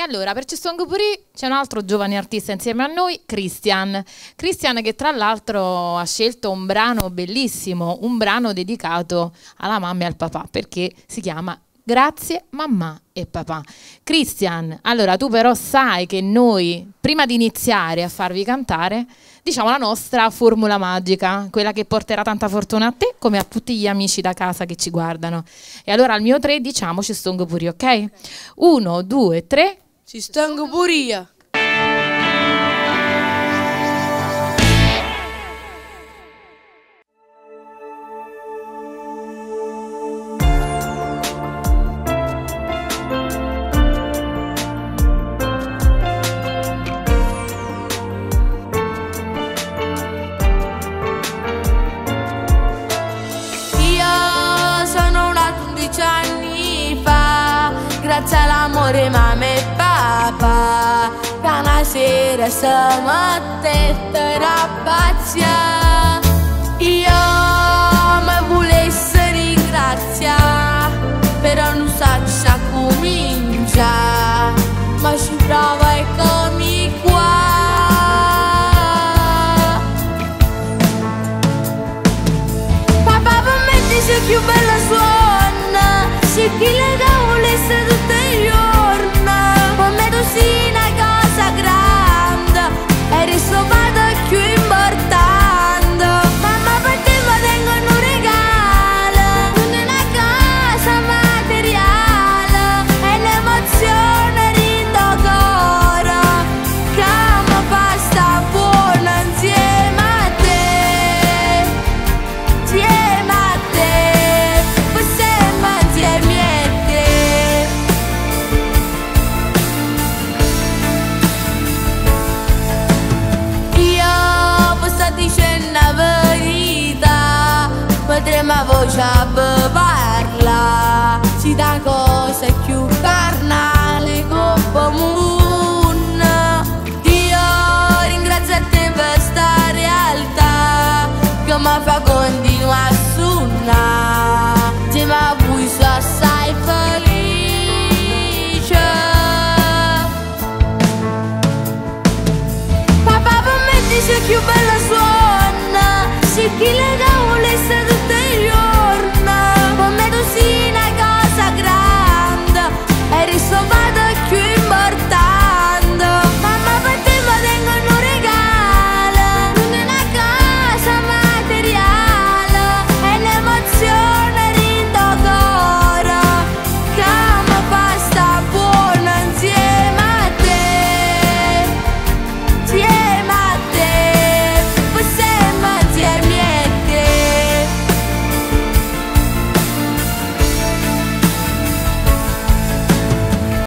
allora, per Cestongo Puri c'è un altro giovane artista insieme a noi, Christian. Christian che tra l'altro ha scelto un brano bellissimo, un brano dedicato alla mamma e al papà, perché si chiama Grazie mamma e papà. Christian, allora tu però sai che noi, prima di iniziare a farvi cantare, diciamo la nostra formula magica, quella che porterà tanta fortuna a te come a tutti gli amici da casa che ci guardano. E allora al mio 3 diciamo Cestongo Puri, ok? 1, 2, 3. Cestongo Puria. Grazie all'amore mamma e papà, che una sera siamo a tetta rabbazia. Io mi volessi ringraziare, però non so cominciare, ma ci prova e come qua. Papà per me dice più bella suona, se chi le dà volesse tutte i giorni, per me tu sei una cosa grande, eri stata più importante. Mamma per te mi tengo un regalo, non è una cosa materiale, è l'emozione rindo cuore, che mi fa sta buona insieme a te, insieme a te, per sempre insieme. Potremmo voce a parla, si dà cosa più carnale comune. Io ringrazio te per sta realtà che mi fa condividere.